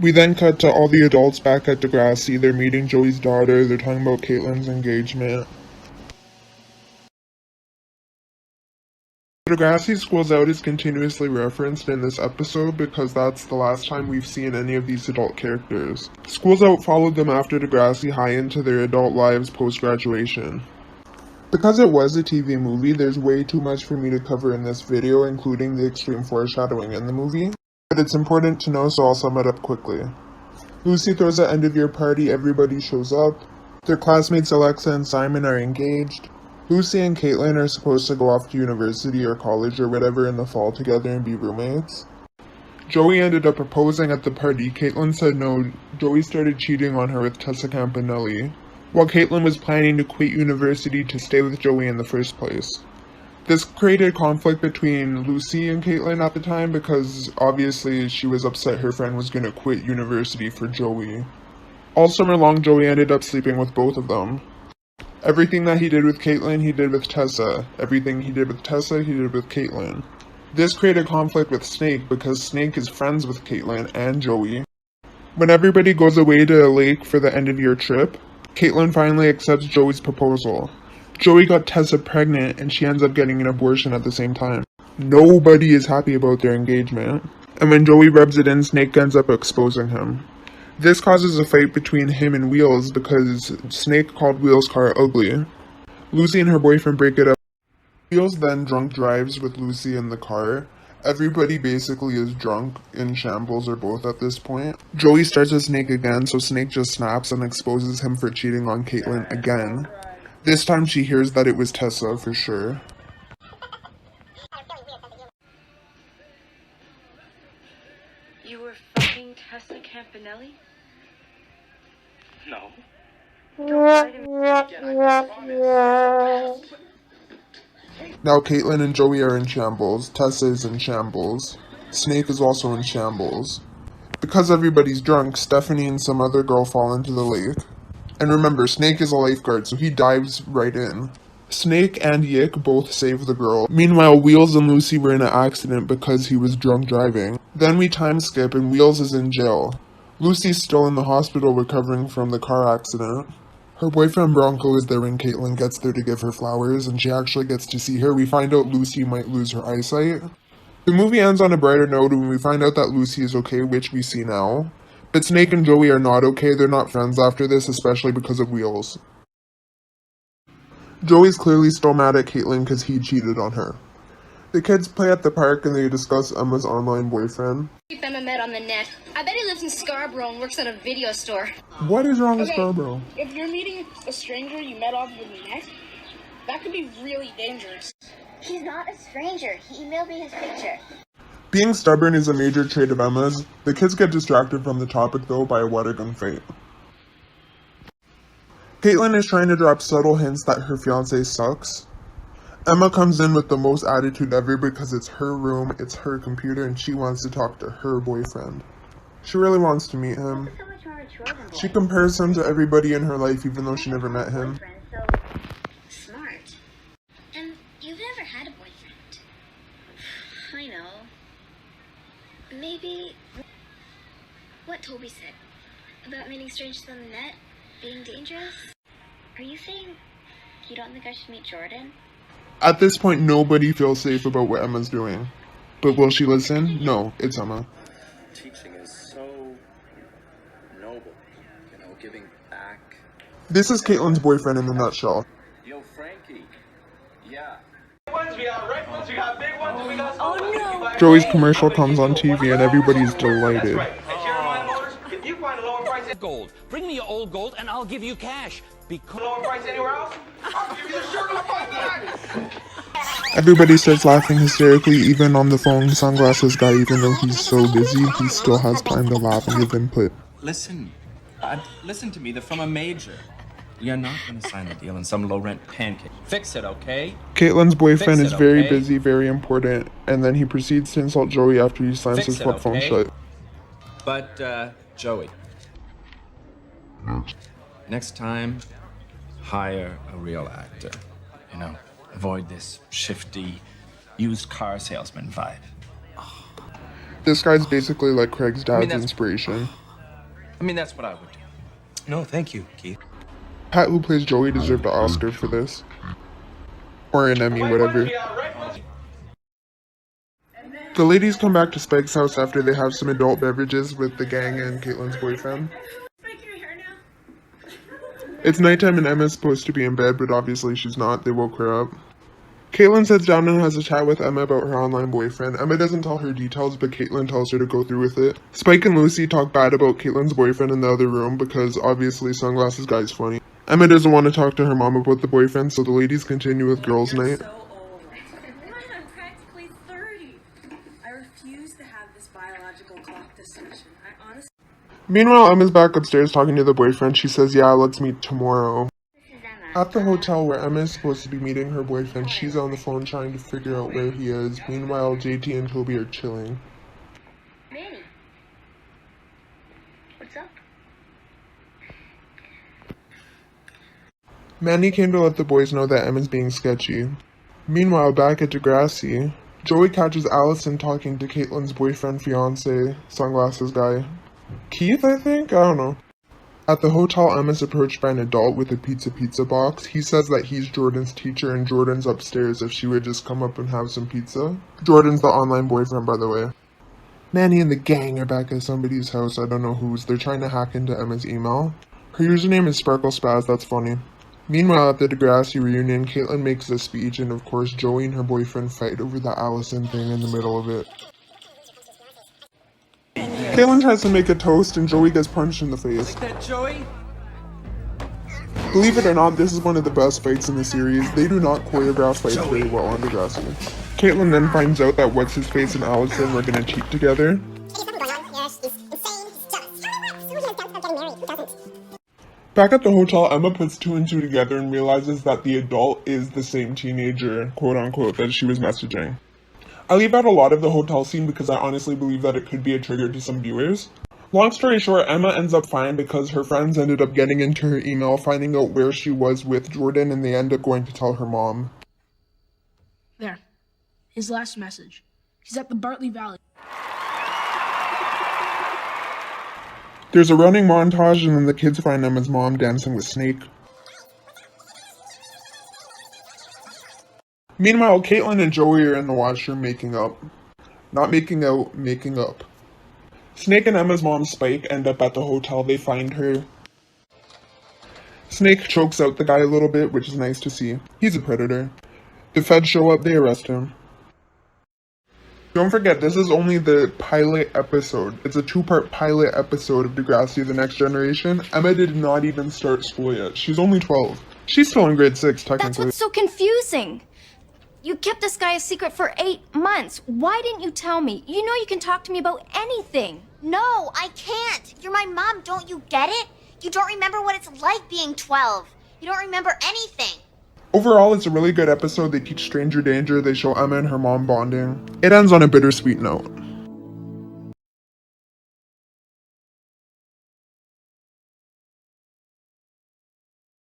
We then cut to all the adults back at Degrassi. They're meeting Joey's daughter. They're talking about Caitlin's engagement. Degrassi Schools Out is continuously referenced in this episode because that's the last time we've seen any of these adult characters. Schools Out followed them after Degrassi High into their adult lives post-graduation. Because it was a TV movie, there's way too much for me to cover in this video, including the extreme foreshadowing in the movie. But it's important to know, so I'll sum it up quickly. Lucy throws an end-of-year party, everybody shows up. Their classmates Alexa and Simon are engaged. Lucy and Caitlin are supposed to go off to university or college or whatever in the fall together and be roommates. Joey ended up proposing at the party. Caitlin said no. Joey started cheating on her with Tessa Campanelli, while Caitlin was planning to quit university to stay with Joey in the first place. This created conflict between Lucy and Caitlin at the time because obviously she was upset her friend was going to quit university for Joey. All summer long, Joey ended up sleeping with both of them. Everything that he did with Caitlin, he did with Tessa. Everything he did with Tessa, he did with Caitlin. This created conflict with Snake because Snake is friends with Caitlin and Joey. When everybody goes away to a lake for the end-of-year trip, Caitlin finally accepts Joey's proposal. Joey got Tessa pregnant and she ends up getting an abortion at the same time. Nobody is happy about their engagement. And when Joey rubs it in, Snake ends up exposing him. This causes a fight between him and Wheels because Snake called Wheels' car ugly. Lucy and her boyfriend break it up. Wheels then drunk drives with Lucy in the car. Everybody basically is drunk, in shambles, or both at this point. Joey starts with Snake again, so Snake just snaps and exposes him for cheating on Caitlin again. This time she hears that it was Tessa for sure. You were fucking Tessa Campanelli? No. Don't lie to me again, I promise. Now Caitlin and Joey are in shambles. Tessa is in shambles. Snake is also in shambles. Because everybody's drunk, Stephanie and some other girl fall into the lake. And remember, Snake is a lifeguard, so he dives right in. Snake and Yick both save the girl. Meanwhile, Wheels and Lucy were in an accident because he was drunk driving. Then we time skip and Wheels is in jail. Lucy's still in the hospital recovering from the car accident. Her boyfriend Bronco is there when Caitlin gets there to give her flowers, and she actually gets to see her. We find out Lucy might lose her eyesight. The movie ends on a brighter note when we find out that Lucy is okay, which we see now. But Snake and Joey are not okay. They're not friends after this, especially because of Wheels. Joey's clearly still mad at Caitlin because he cheated on her. The kids play at the park and they discuss Emma's online boyfriend. Emma met on the net. I bet he lives in Scarborough and works at a video store. What is wrong with Scarborough? If you're meeting a stranger you met off the net, that could be really dangerous. He's not a stranger. He emailed me his picture. Being stubborn is a major trait of Emma's. The kids get distracted from the topic though by a water gun fight. Caitlin is trying to drop subtle hints that her fiancé sucks. Emma comes in with the most attitude ever because it's her room, it's her computer, and she wants to talk to her boyfriend. She really wants to meet him. She compares him to everybody in her life even though she never met him. Smart. And you've never had a boyfriend. I know. Maybe what Toby said about meeting strangers on the net being dangerous? Are you saying you don't think I should meet Jordan? At this point, nobody feels safe about what Emma's doing. But will she listen? No, it's Emma. Teaching is so noble, giving back. This is Caitlin's boyfriend in a nutshell. Yo, Frankie. Yeah. We got red ones, we got big ones, and we got small ones. Joey's commercial comes on TV and everybody's delighted. That's right. At Jeremiah Motors, if you find a lower price at Gold. Bring me your old gold and I'll give you cash. Because lower price anywhere else, I'll give you the shirt off my back. Everybody starts laughing hysterically, even on the phone sunglasses guy. Even though he's so busy, he still has time to laugh and give input. Listen, listen to me. They're from a major. You're not going to sign the deal in some low-rent pancake. Fix it, okay? Caitlin's boyfriend Fix is it, very okay? busy, very important, and then he proceeds to insult Joey after he slams Fix his it, flip phone okay? shut. But, Joey. Next time, hire a real actor. Avoid this shifty, used car salesman vibe. This guy's basically like Craig's dad's that's- inspiration. I mean, that's what I would do. No, thank you, Keith. Pat, who plays Joey, deserved an Oscar for this. Or an Emmy, whatever. The ladies come back to Spike's house after they have some adult beverages with the gang and Caitlin's boyfriend. It's nighttime and Emma's supposed to be in bed, but obviously she's not. They woke her up. Caitlin sits down and has a chat with Emma about her online boyfriend. Emma doesn't tell her details, but Caitlin tells her to go through with it. Spike and Lucy talk bad about Caitlin's boyfriend in the other room because obviously Sunglasses Guy's funny. Emma doesn't want to talk to her mom about the boyfriend, so the ladies continue with girls' night. I'm practically 30. I refuse to have this biological clock discussion. I honestly... Meanwhile, Emma's back upstairs talking to the boyfriend. She says, yeah, let's meet tomorrow. At the hotel where Emma is supposed to be meeting her boyfriend, she's on the phone trying to figure out where he is. Meanwhile, JT and Toby are chilling. Manny. What's up? Manny came to let the boys know that Emma's being sketchy. Meanwhile, back at Degrassi, Joey catches Allison talking to Caitlin's boyfriend, fiance, Sunglasses Guy. Keith, I think? I don't know. At the hotel, Emma's approached by an adult with a pizza box. He says that he's Jordan's teacher and Jordan's upstairs if she would just come up and have some pizza. Jordan's the online boyfriend, by the way. Manny and the gang are back at somebody's house. I don't know whose. They're trying to hack into Emma's email. Her username is Sparkle Spaz. That's funny. Meanwhile, at the Degrassi reunion, Caitlin makes a speech, and of course, Joey and her boyfriend fight over the Allison thing in the middle of it. Caitlin tries to make a toast, and Joey gets punched in the face. That Joey? Believe it or not, this is one of the best fights in the series. They do not choreograph fights very well on Degrassi. Caitlin then finds out that What's-His-Face and Allison were gonna cheat together. Back at the hotel, Emma puts 2 and 2 together and realizes that the adult is the same teenager, quote-unquote, that she was messaging. I leave out a lot of the hotel scene because I honestly believe that it could be a trigger to some viewers. Long story short, Emma ends up fine because her friends ended up getting into her email, finding out where she was with Jordan, and they end up going to tell her mom. There. His last message. He's at the Bartley Valley. There's a running montage, and then the kids find Emma's mom dancing with Snake. Meanwhile, Caitlin and Joey are in the washroom making up. Not making out, making up. Snake and Emma's mom, Spike, end up at the hotel. They find her. Snake chokes out the guy a little bit, which is nice to see. He's a predator. The feds show up, they arrest him. Don't forget, this is only the pilot episode. It's a 2-part pilot episode of Degrassi The Next Generation. Emma did not even start school yet. She's only 12. She's still in grade 6, technically. That's what's so confusing. You kept this guy a secret for 8 months. Why didn't you tell me? You know you can talk to me about anything. No, I can't. You're my mom, don't you get it? You don't remember what it's like being 12. You don't remember anything. Overall, it's a really good episode. They teach stranger danger. They show Emma and her mom bonding. It ends on a bittersweet note.